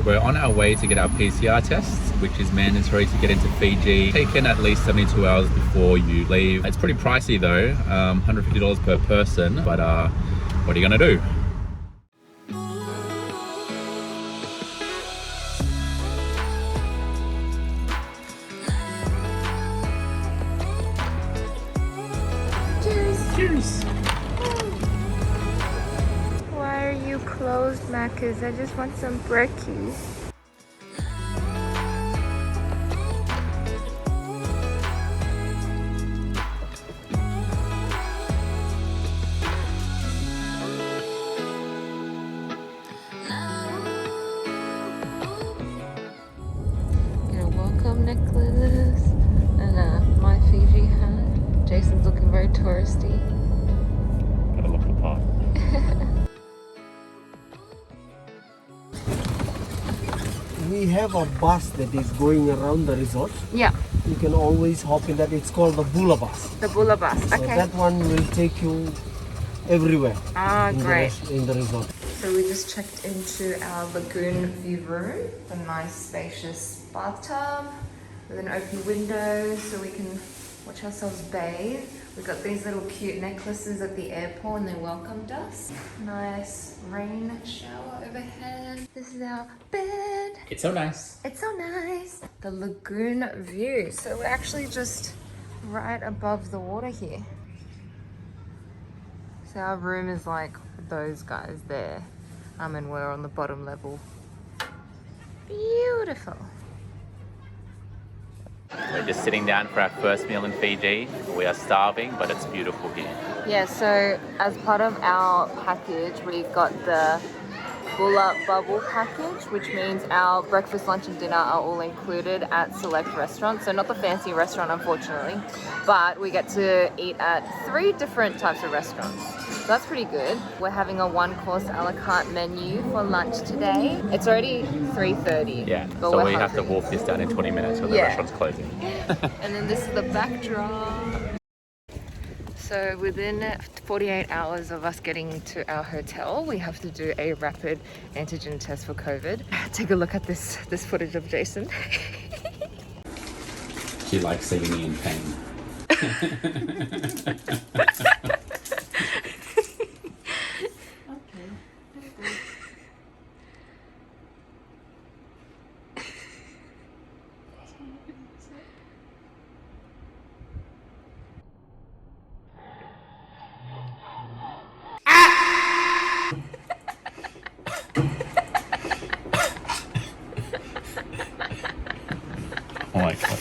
we're on our way to get our PCR tests, which is mandatory to get into Fiji. Taken at least 72 hours before you leave. It's pretty pricey though, $150 per person, but what are you gonna do? Cheers! Why are you closed, Marcus? I just want some brekkies. Get a welcome necklace and my Fiji hat. Jason's looking very touristy. Gotta look the part. We have a bus that is going around the resort. Yeah, You can always hop in that. It's called the Bula bus. the Bula bus. So Okay. that one will take you everywhere Ah, great. in the resort. So we just checked into our lagoon view room. A nice spacious bathtub with an open window so we can watch ourselves bathe. We've got these little cute necklaces at the airport and they welcomed us. Nice rain shower overhead. This is our bed. It's so nice. It's so nice. The lagoon view. So we're actually just right above the water here. So our room is like those guys there. And we're on the bottom level. Beautiful. We're just sitting down for our first meal in Fiji. We are starving, but it's beautiful here. Yeah, so as part of our package, we've got the Bula Bubble package, which means our breakfast, lunch and dinner are all included at select restaurants. So not the fancy restaurant, unfortunately, but we get to eat at 3 different types of restaurants. So that's pretty good. We're having a 1-course a la carte menu for lunch today. It's already 3:30. Yeah, but so we're we have to hungry. walk this down in 20 minutes or the Yeah. restaurant's closing. And then this is the backdrop. So within 48 hours of us getting to our hotel, we have to do a rapid antigen test for COVID. Take a look at this footage of Jason. She likes seeing me in pain. Oh my god.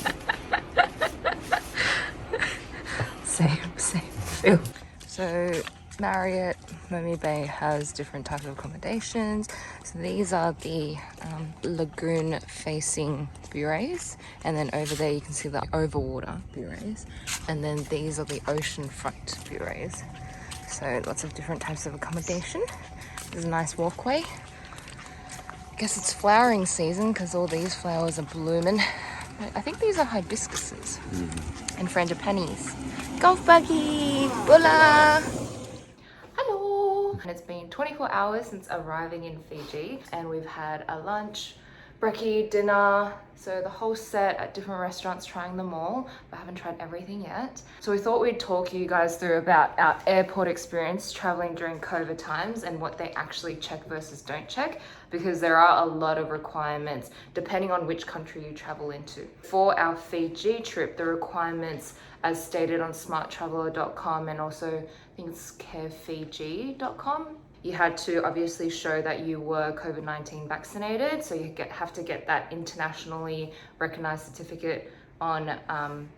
Same feel. So Marriott, Momi Bay has different types of accommodations. So these are the lagoon facing bureaus, and then over there you can see the overwater bureaus, and then these are the oceanfront bureaus. So lots of different types of accommodation. There's a nice walkway. I guess it's flowering season because all these flowers are blooming. I think these are hibiscuses and frangipanis. Golf buggy, Bula. Hello. And it's been 24 hours since arriving in Fiji, and we've had a lunch, brekkie, dinner, so the whole set at different restaurants, trying them all, but I haven't tried everything yet. So we thought we'd talk you guys through about our airport experience traveling during COVID times and what they actually check versus don't check, because there are a lot of requirements depending on which country you travel into. For our Fiji trip, the requirements as stated on smarttraveler.com and also I think it's carefiji.com, you had to obviously show that you were COVID-19 vaccinated. So you have to get that internationally recognized certificate on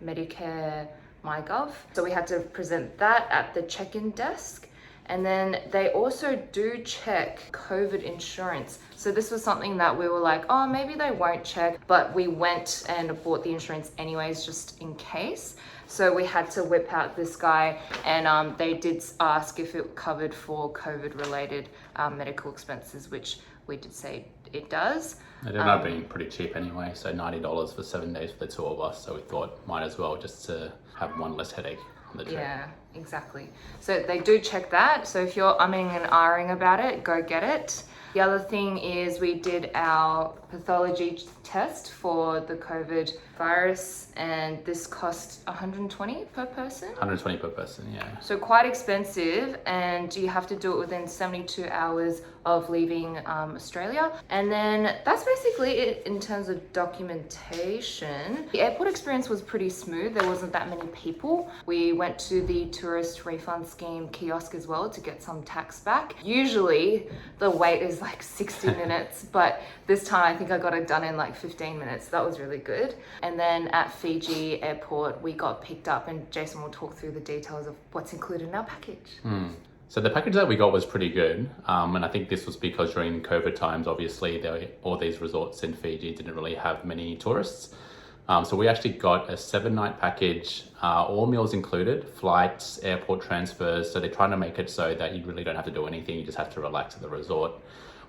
Medicare MyGov. So we had to present that at the check-in desk. And then they also do check COVID insurance. So this was something that we were like, oh, maybe they won't check, but we went and bought the insurance anyways, just in case. So we had to whip out this guy, and they did ask if it covered for COVID related medical expenses, which we did say it does. It ended up being pretty cheap anyway, so $90 for 7 days for the 2 of us. So we thought might as well just to have one less headache on the trip. Yeah, exactly. So they do check that. So if you're umming and ahhing about it, go get it. The other thing is we did our pathology test for the COVID virus, and this cost 120 per person. 120 per person, yeah. So quite expensive, and you have to do it within 72 hours of leaving Australia. And then that's basically it in terms of documentation. The airport experience was pretty smooth. There wasn't that many people. We went to the tourist refund scheme kiosk as well to get some tax back. Usually the wait is like 60 minutes, but this time I think I got it done in like 15 minutes. That was really good. And then at Fiji airport, we got picked up, and Jason will talk through the details of what's included in our package. So the package that we got was pretty good, and I think this was because during COVID times, obviously, all these resorts in Fiji didn't really have many tourists. So we actually got a 7-night package, all meals included, flights, airport transfers. So they're trying to make it so that you really don't have to do anything. You just have to relax at the resort.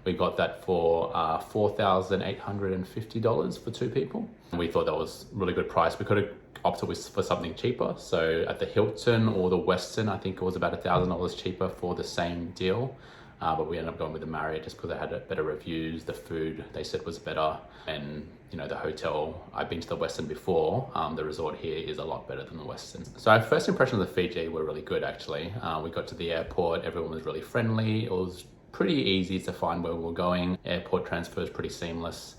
We got that for $4,850 for 2 people. And we thought that was a really good price. We could have opted for something cheaper. So at the Hilton or the Westin, I think it was about $1,000 cheaper for the same deal. But we ended up going with the Marriott just because they had better reviews. The food they said was better, and you know, the hotel, I've been to the Westin before. The resort here is a lot better than the Westin. So our first impressions of Fiji were really good, actually. We got to the airport, everyone was really friendly. It was pretty easy to find where we were going. Airport transfer is pretty seamless.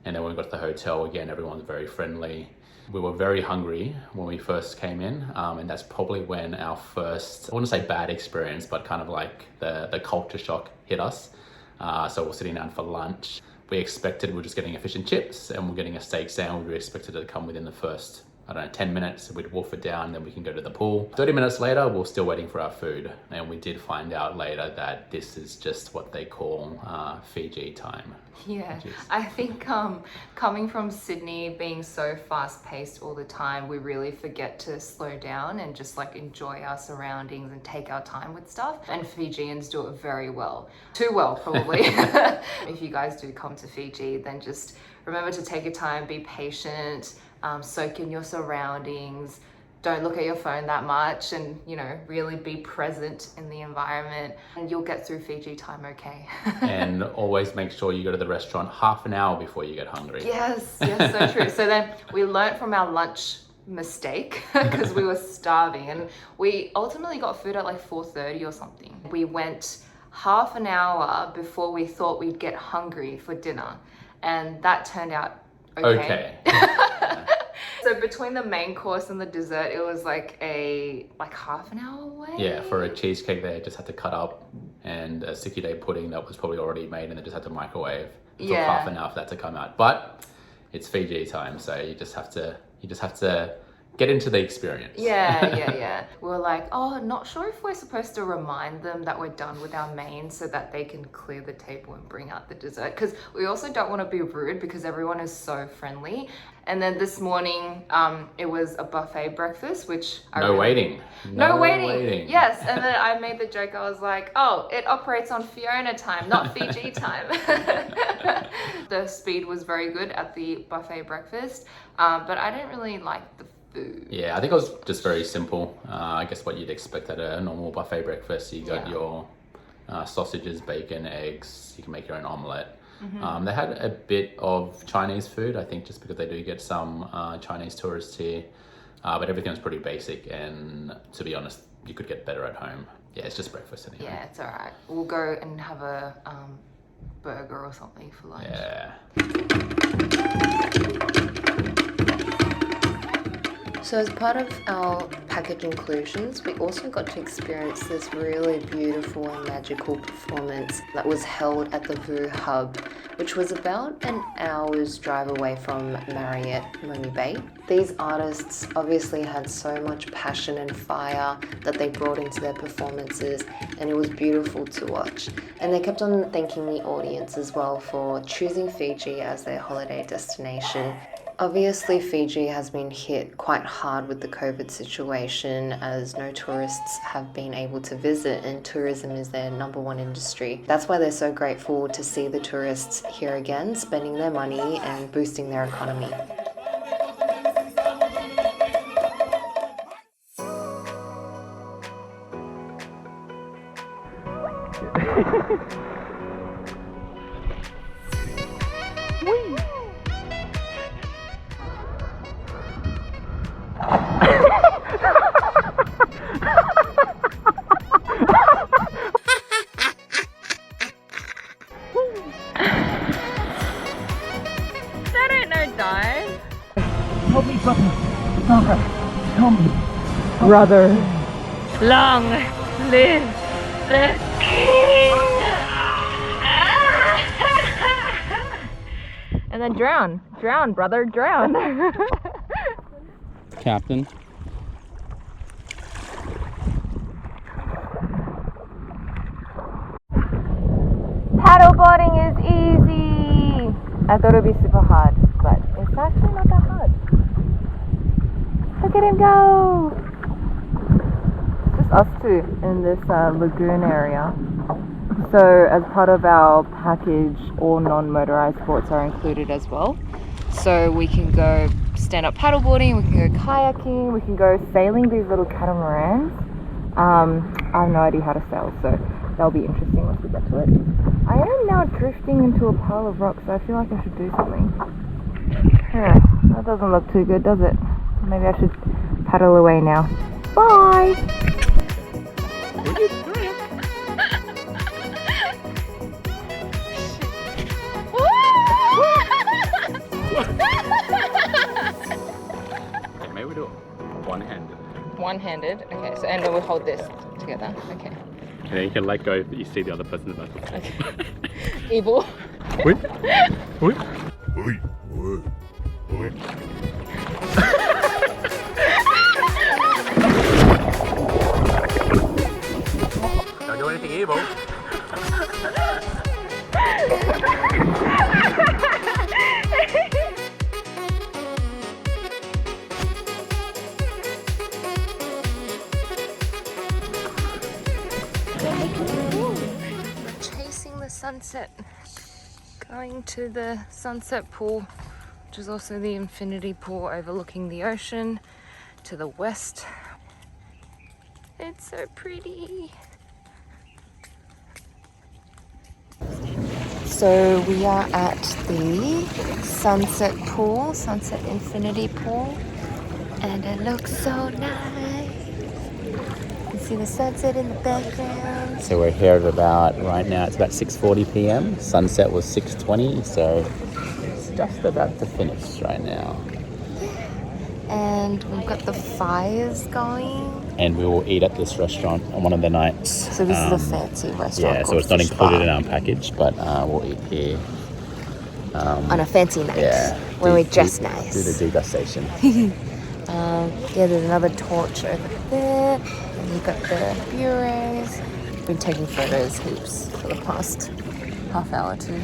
And then when we got to the hotel, again, everyone was very friendly. We were very hungry when we first came in, and that's probably when our first, I wouldn't say bad experience, but kind of like the culture shock hit us. So we're sitting down for lunch. We expected we're just getting a fish and chips, and we're getting a steak sandwich. We expected it to come within the first, 10 minutes. We'd wolf it down, then we can go to the pool. 30 minutes later, we're still waiting for our food. And we did find out later that this is just what they call Fiji time. Yeah, I think coming from Sydney, being so fast paced all the time, we really forget to slow down and just like enjoy our surroundings and take our time with stuff. And Fijians do it very well. Too well, probably. If you guys do come to Fiji, then just remember to take your time, be patient, soak in your surroundings, don't look at your phone that much, and you know, really be present in the environment, and you'll get through Fiji time okay. And always make sure you go to the restaurant half an hour before you get hungry. Yes, so true. So then we learnt from our lunch mistake because we were starving, and we ultimately got food at like 4:30 or something. We went half an hour before we thought we'd get hungry for dinner, and that turned out okay. So between the main course and the dessert, it was like half an hour away. Yeah, for a cheesecake they just had to cut up, and a sticky day pudding that was probably already made, and they just had to microwave. It took half an hour for that to come out. But it's Fiji time, so you just have to get into the experience. Yeah. We're like, not sure if we're supposed to remind them that we're done with our main so that they can clear the table and bring out the dessert. Because we also don't want to be rude because everyone is so friendly. And then this morning, it was a buffet breakfast, which No waiting. Yes, and then I made the joke. I was like, it operates on Fiona time, not Fiji time. The speed was very good at the buffet breakfast, but I didn't really like the food. Yeah, I think it was just very simple. I guess what you'd expect at a normal buffet breakfast. You got your sausages, bacon, eggs. You can make your own omelette. They had a bit of Chinese food, I think, just because they do get some Chinese tourists here. But everything was pretty basic, and to be honest, you could get better at home. Yeah, it's just breakfast anyway. Yeah, it's all right. We'll go and have a burger or something for lunch. Yeah. So as part of our package inclusions, we also got to experience this really beautiful and magical performance that was held at the Vu Hub, which was about an hour's drive away from Marriott, Momi Bay. These artists obviously had so much passion and fire that they brought into their performances, and it was beautiful to watch. And they kept on thanking the audience as well for choosing Fiji as their holiday destination. Obviously, Fiji has been hit quite hard with the COVID situation, as no tourists have been able to visit, and tourism is their #1 industry. That's why they're so grateful to see the tourists here again, spending their money and boosting their economy. Help me, brother. Brother, help me. Brother. Long live the king! And then drown. Drown, brother, drown. Captain. Paddleboarding is easy! I thought it would be super hard, but it's actually not that hard. Look at him go! Just us two in this lagoon area. So as part of our package, all non-motorized sports are included as well. So we can go stand-up paddleboarding, we can go kayaking, we can go sailing these little catamarans. I have no idea how to sail, so that'll be interesting once we get to it. I am now drifting into a pile of rocks, so I feel like I should do something. Yeah, that doesn't look too good, does it? Maybe I should paddle away now. Bye! Maybe we do it one-handed. One-handed? Okay, so and then we hold this together. Okay. And then you can let go if you see the other person's back. Okay. Evil. Wait. Wait. Don't do anything evil. Chasing the sunset. Going to the sunset pool, which is also the infinity pool overlooking the ocean to the west. It's so pretty. So we are at the sunset pool, sunset infinity pool, and it looks so nice. You see the sunset in the background. So we're here at about, right now it's about 6:40 p.m. Sunset was 6:20, so it's just about to finish right now. And we've got the fires going. And we will eat at this restaurant on one of the nights. So this is a fancy restaurant. Yeah, so it's not included in our package, but we'll eat here. On a fancy night. Yeah. When we dress nice. Do the degustation. Yeah, there's another torch over there. And you've got the bureaus. Been taking photos heaps for the past half hour too.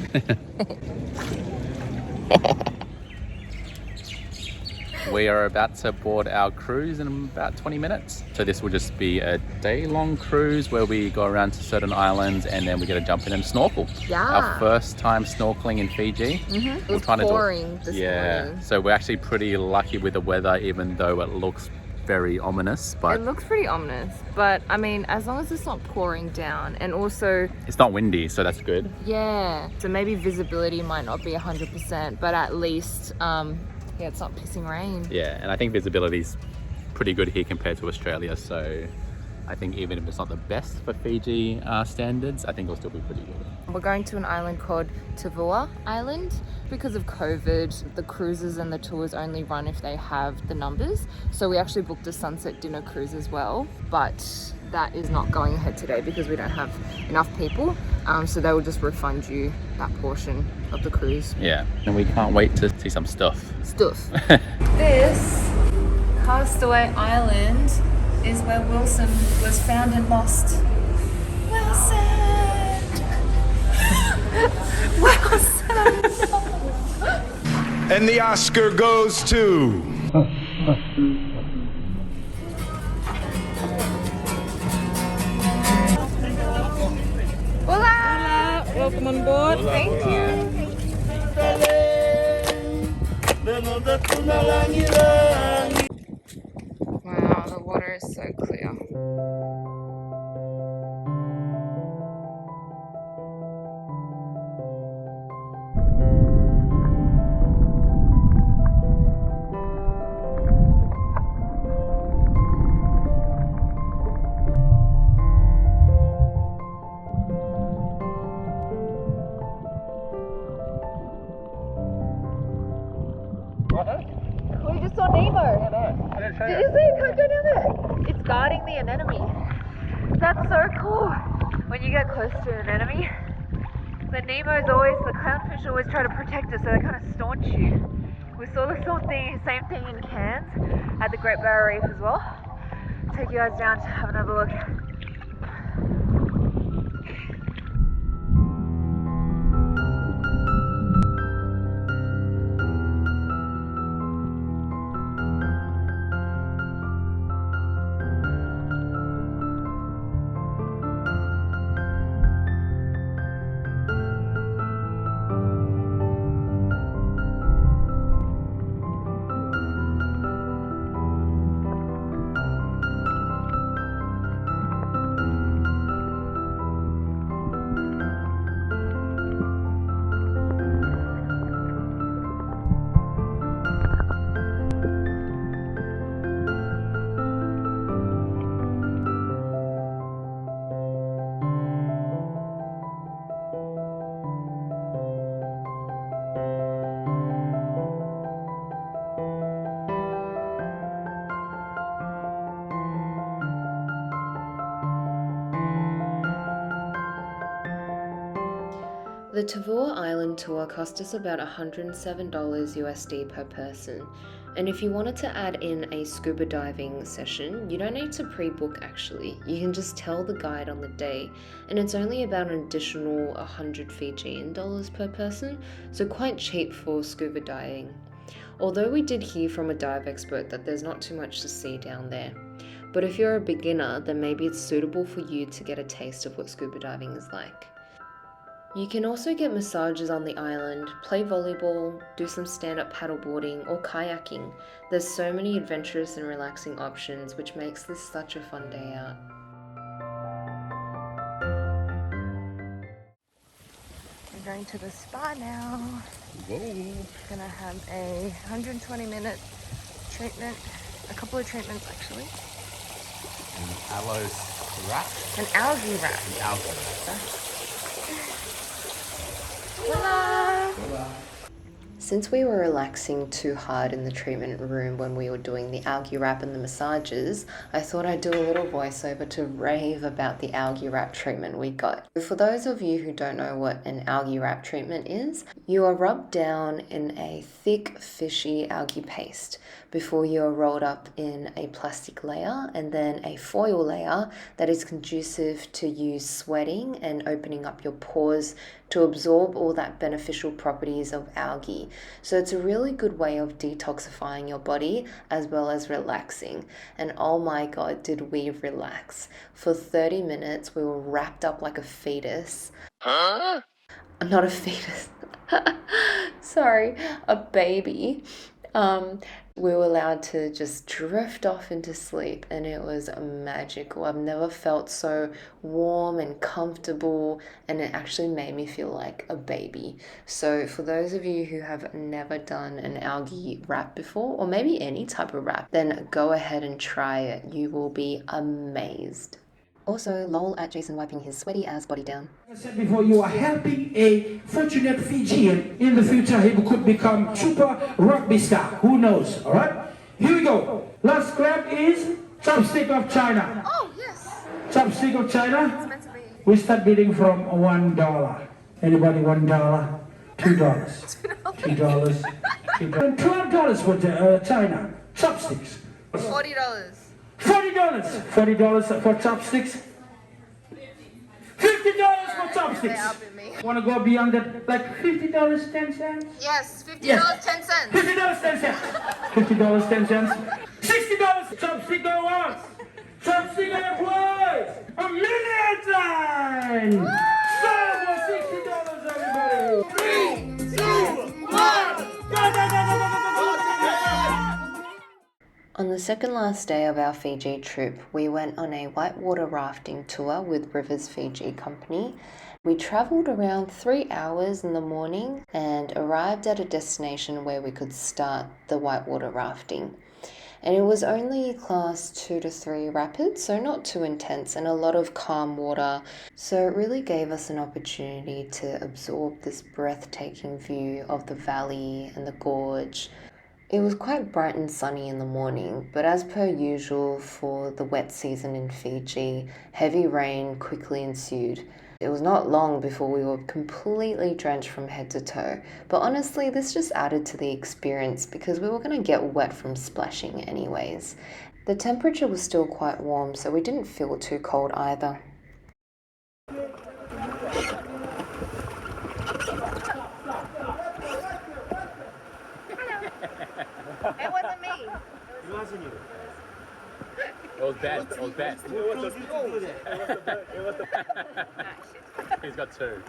We are about to board our cruise in about 20 minutes. So this will just be a day-long cruise where we go around to certain islands and then we get to jump in and snorkel. Yeah. Our first time snorkeling in Fiji. It was pouring this morning. So we're actually pretty lucky with the weather, even though it looks very ominous. But It looks pretty ominous, but I mean, as long as it's not pouring down, and also it's not windy, so that's good. yeah, so maybe visibility might not be 100%, but at least yeah, it's not pissing rain. Yeah, and I think visibility's pretty good here compared to Australia, so I think even if it's not the best for Fiji standards, I think it'll still be pretty good. We're going to an island called Tivua Island. Because of COVID, the cruises and the tours only run if they have the numbers. So we actually booked a sunset dinner cruise as well, but that is not going ahead today because we don't have enough people. So they will just refund you that portion of the cruise. Yeah, and we can't wait to see some stuff. Stuff. This Castaway Island is where Wilson was found and lost. Wilson! Wilson! No. And the Oscar goes to... Hola! Welcome on board. Thank you. Wow, the water is so clear. We just saw Nemo. Did you see it? Come go down there. It's guarding the anemone. That's so cool. When you get close to an anemone, the clownfish always try to protect us, so they kind of staunch you. We saw the same thing in Cairns at the Great Barrier Reef as well. Take you guys down to have another look. The Tivua Island tour cost us about $107 USD per person, and if you wanted to add in a scuba diving session, you don't need to pre-book actually. You can just tell the guide on the day, and it's only about an additional 100 Fijian dollars per person, so quite cheap for scuba diving. Although we did hear from a dive expert that there's not too much to see down there. But if you're a beginner, then maybe it's suitable for you to get a taste of what scuba diving is like. You can also get massages on the island, play volleyball, do some stand-up paddleboarding or kayaking. There's so many adventurous and relaxing options, which makes this such a fun day out. We're going to the spa now. Whoa. Gonna have a 120-minute treatment, a couple of treatments actually. An aloe wrap? An algae wrap. An algae wrap. Hola. Since we were relaxing too hard in the treatment room when we were doing the algae wrap and the massages, I thought I'd do a little voiceover to rave about the algae wrap treatment we got. For those of you who don't know what an algae wrap treatment is, you are rubbed down in a thick, fishy algae paste before you are rolled up in a plastic layer and then a foil layer that is conducive to you sweating and opening up your pores to absorb all that beneficial properties of algae. So it's a really good way of detoxifying your body as well as relaxing. And oh my god, did we relax. For 30 minutes we were wrapped up like a fetus. Huh? Not a fetus. Sorry, a baby. We were allowed to just drift off into sleep and it was magical. I've never felt so warm and comfortable, and it actually made me feel like a baby. So for those of you who have never done an algae wrap before, or maybe any type of wrap, then go ahead and try it. You will be amazed. Also, lol at Jason wiping his sweaty ass body down. I said before, you are helping a fortunate Fijian. In the future, he could become super rugby star. Who knows? All right? Here we go. Last grab is chopstick of China. Oh, yes. Chopstick of China. It's meant to be. We start bidding from $1. Anybody $1? $2. $3. $3. $12 for China. Chopsticks. $40. $40 for chopsticks. $50 for chopsticks. Want to go beyond that? Like $50, 10 cents? Yes, $50, Yes. 10 cents. $50, 10 cents. $50, 10 cents. $60 chopstick go once. Chopstick go twice. A million times. So for $60, everybody. 3, 2, 1. Go, go, go, go, go, go, go, go. On the second last day of our Fiji trip, we went on a whitewater rafting tour with Rivers Fiji Company. We travelled around 3 hours in the morning and arrived at a destination where we could start the whitewater rafting. And it was only class 2 to 3 rapids, so not too intense, and a lot of calm water. So it really gave us an opportunity to absorb this breathtaking view of the valley and the gorge. It was quite bright and sunny in the morning, but as per usual for the wet season in Fiji, heavy rain quickly ensued. It was not long before we were completely drenched from head to toe, but honestly this just added to the experience because we were going to get wet from splashing anyways. The temperature was still quite warm, so we didn't feel too cold either. It wasn't me. It wasn't you. It was best. It was best. Who told you to do that? It was the He's got two.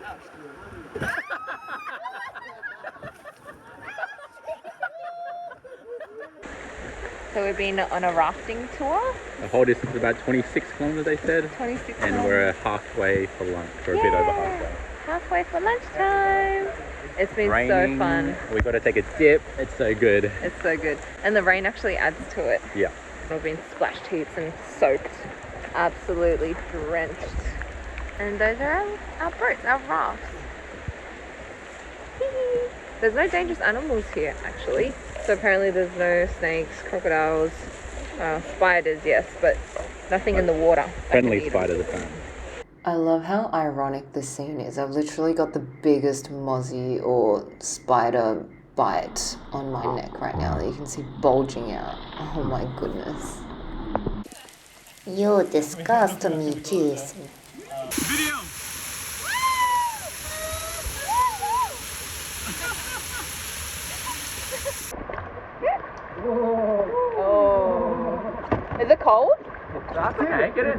So we've been on a rafting tour. The whole distance is about 26 kilometers, they said. 26 And we're halfway for lunch, or a bit over halfway. Halfway for lunchtime. It's been Raining, so fun. We got to take a dip. It's so good. It's so good. And the rain actually adds to it. Yeah. We've been splashed heaps and soaked. Absolutely drenched. And those are our boats, our rafts. There's no dangerous animals here, actually. So apparently there's no snakes, crocodiles, spiders, yes, but nothing in the water. Friendly spiders apparently. I love how ironic this scene is. I've literally got the biggest mozzie or spider bite on my neck right now that you can see bulging out. Oh my goodness. You disgust me, Jason. Oh. Is it cold? That's okay, get it.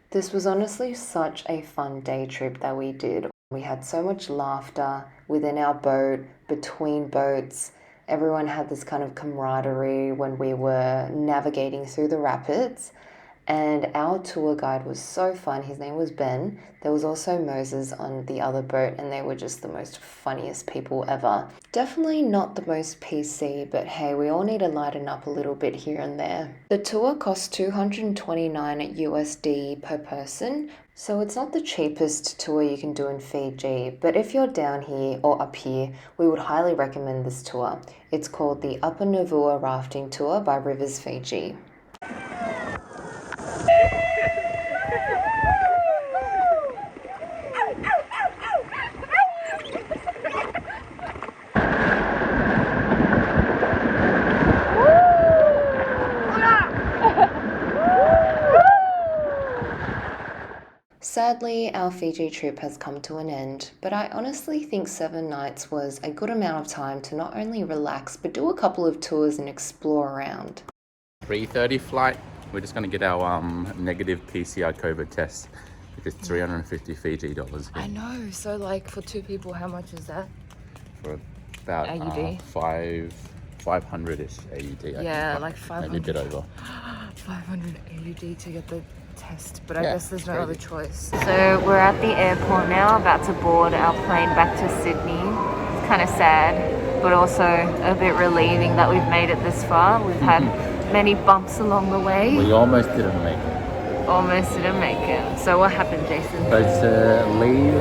This was honestly such a fun day trip that we did. We had so much laughter within our boat, between boats. Everyone had this kind of camaraderie when we were navigating through the rapids. And our tour guide was so fun. His name was Ben. There was also Moses on the other boat, and they were just the most funniest people ever. Definitely not the most PC, but hey, we all need to lighten up a little bit here and there. The tour cost $229 USD per person, so it's not the cheapest tour you can do in Fiji, but if you're down here or up here, we would highly recommend this tour. It's called the Upper Navua Rafting Tour by Rivers Fiji. Sadly, our Fiji trip has come to an end, but I honestly think 7 nights was a good amount of time to not only relax, but do a couple of tours and explore around. 3:30 flight. We're just going to get our negative PCR COVID test, which is 350 Fiji dollars. I know. So like for 2 people, how much is that? For about AUD? 500-ish AUD. Yeah, like 500. Maybe a bit over. 500 AUD to get the test, but I Yeah, guess there's no crazy. other choice. So we're at the airport now, about to board our plane back to Sydney. It's kind of sad, but also a bit relieving that we've made it this far. We've had many bumps along the way. We almost didn't make it. Almost didn't make it. So what happened, Jason? So to leave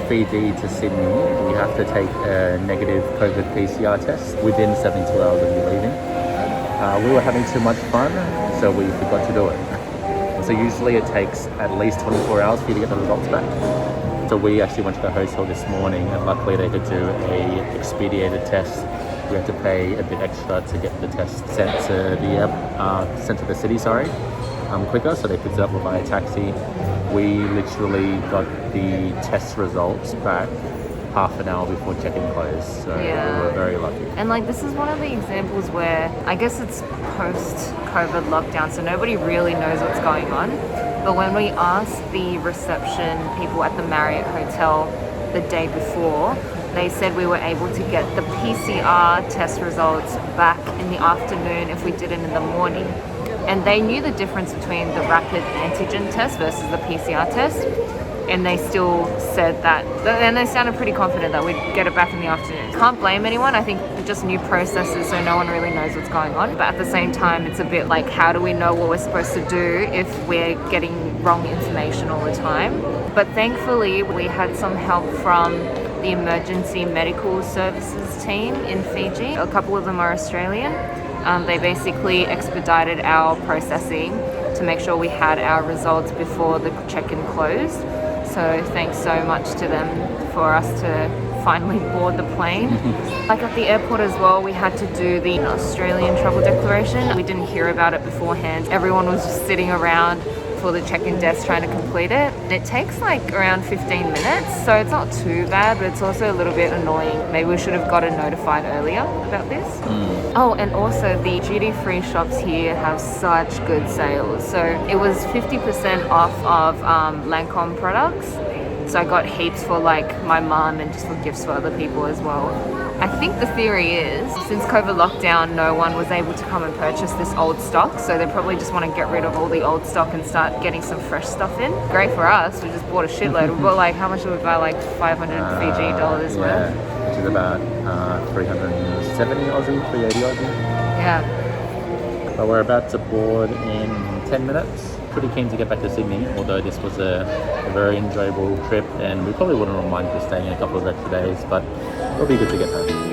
Fiji to Sydney, we have to take a negative COVID PCR test within 72 hours of you leaving. We were having too much fun, so we forgot to do it. So usually it takes at least 24 hours for you to get the results back. So we actually went to the hotel this morning, and luckily they could do a expedited test. We had to pay a bit extra to get the test sent to the city, quicker, so they picked it up by taxi. We literally got the test results back half an hour before check-in closed, so we were very lucky. And like this is one of the examples where I guess it's post-COVID lockdown, so nobody really knows what's going on. But when we asked the reception people at the Marriott hotel the day before, they said we were able to get the PCR test results back in the afternoon if we did it in the morning. And they knew the difference between the rapid antigen test versus the PCR test. and they still said that, and they sounded pretty confident that we'd get it back in the afternoon. Can't blame anyone. I think just new processes, so no one really knows what's going on. But at the same time, it's a bit like, how do we know what we're supposed to do if we're getting wrong information all the time? But thankfully, we had some help from the emergency medical services team in Fiji. A couple of them are Australian. They basically expedited our processing to make sure we had our results before the check-in closed. So thanks so much to them for us to finally board the plane. Like at the airport as well, we had to do the Australian travel declaration. We didn't hear about it beforehand. Everyone was just sitting around for the check-in desk trying to complete it. It takes like around 15 minutes, so it's not too bad, but it's also a little bit annoying. Maybe we should have gotten notified earlier about this. Oh, and also the duty-free shops here have such good sales. So it was 50% off of Lancome products. So I got heaps for like my mum and just for gifts for other people as well. I think the theory is, since COVID lockdown, no one was able to come and purchase this old stock, so they probably just want to get rid of all the old stock and start getting some fresh stuff in. Great for us, we just bought a shitload. We bought like, how much did we buy? Like 500 Fiji dollars worth? Which is about 370 Aussie, 380 Aussie. Yeah. But we're about to board in 10 minutes. Pretty keen to get back to Sydney, although this was a very enjoyable trip, and we probably wouldn't mind just staying a couple of extra days, but it'll be good to get home.